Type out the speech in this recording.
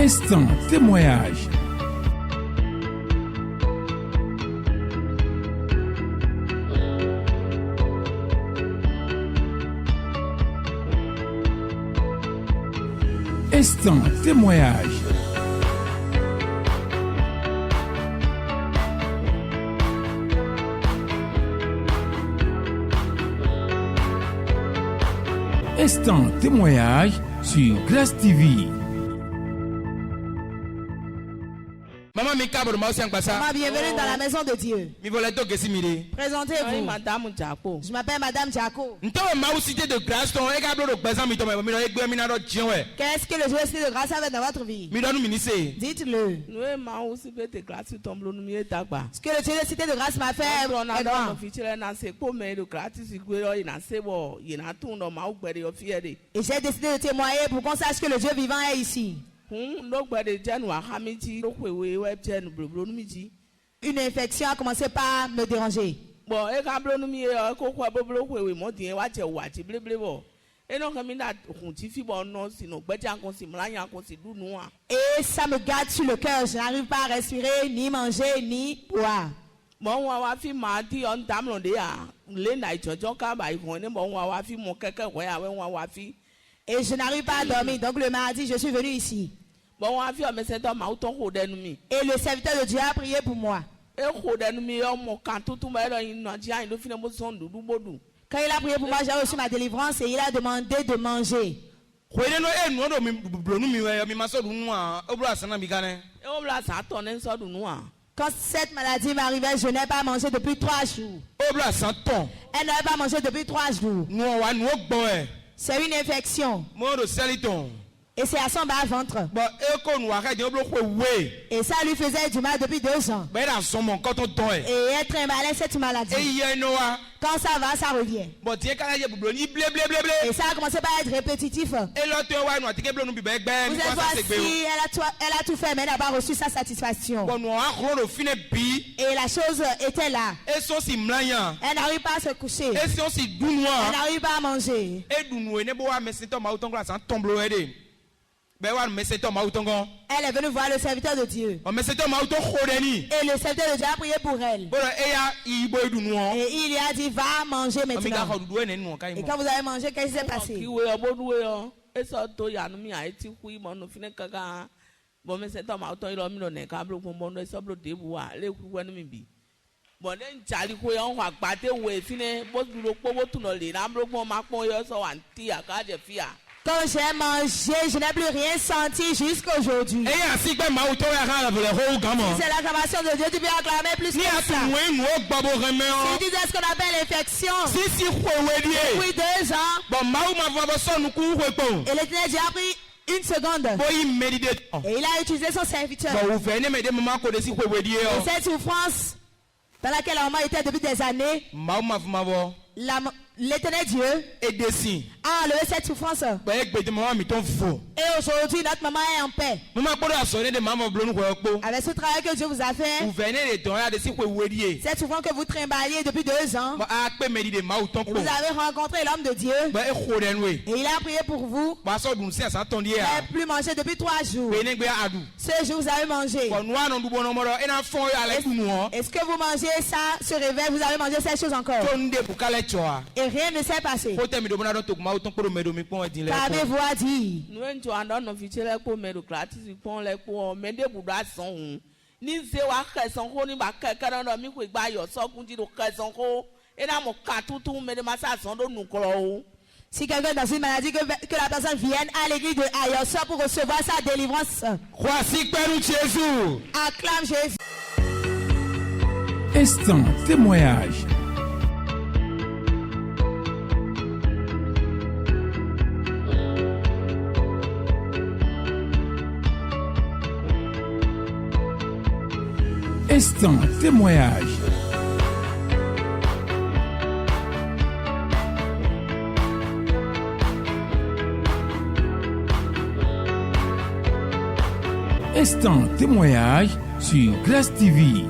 Instant témoignage. Instant témoignage. Instant témoignage sur Grâce TV. Maman, bienvenue dans la maison de Dieu. Présentez-vous. Je m'appelle Madame Jaco. Qu'est-ce que le Dieu de grâce a fait dans votre vie? Dites-le. Ce que le Dieu de cité de grâce m'a fait est grand. Et j'ai décidé de témoigner pour qu'on sache que le Dieu vivant est ici. Une infection a commencé par me déranger. Et ça me garde sur le cœur. Je n'arrive pas à respirer, ni manger, ni boire. Et je n'arrive pas à dormir. Donc le mardi, je suis venu ici. Et le serviteur de Dieu a prié pour moi. Quand il a prié pour moi, j'ai reçu ma délivrance et il a demandé de manger. Quand cette maladie m'arrivait, je n'ai pas mangé depuis 3 jours. Elle n'avait pas mangé depuis 3 jours. C'est une infection. Et c'est à son bas-ventre. Et ça lui faisait du mal depuis 2 ans. Et elle trimballait cette maladie. Quand ça va, ça revient. Et ça a commencé par être répétitif. Vous êtes voici, elle a tout fait, mais elle n'a pas reçu sa satisfaction. Et la chose était là. Elle n'arrive pas à se coucher. Elle n'arrive pas à manger. Elle est venue voir le serviteur de Dieu. Et le serviteur de Dieu a prié pour elle. Et il lui a dit, va manger maintenant. Et quand vous avez mangé, qu'est-ce qui s'est passé? Quand j'ai mangé, je n'ai plus rien senti jusqu'à aujourd'hui. C'est l'acclamation de Dieu, tu peux acclamer plus que ça. C'est ce qu'on appelle l'infection. Depuis 2 ans, et l'Éternel Dieu a pris 1 seconde. Et il a utilisé son serviteur. Et cette souffrance dans laquelle la maman était depuis des années, l'Éternel Dieu a enlevé cette souffrance. Et aujourd'hui, notre maman est en paix. Avec ce travail que Dieu vous a fait, cette souffrance que vous trimballiez depuis 2 ans, vous avez rencontré l'homme de Dieu. Et il a prié pour vous. Vous n'avez plus mangé depuis 3 jours. Ce jour, vous avez mangé. Est-ce que vous mangez ça, se réveille, vous avez mangé ces choses encore? Et rien ne s'est passé. Qu'avez-vous à dire? Si quelqu'un dans une maladie, que la personne vienne à l'église de Ayosso pour recevoir sa délivrance. Acclame Jésus. Instant témoignage. Instant témoignage. Instant témoignage sur Grâce TV.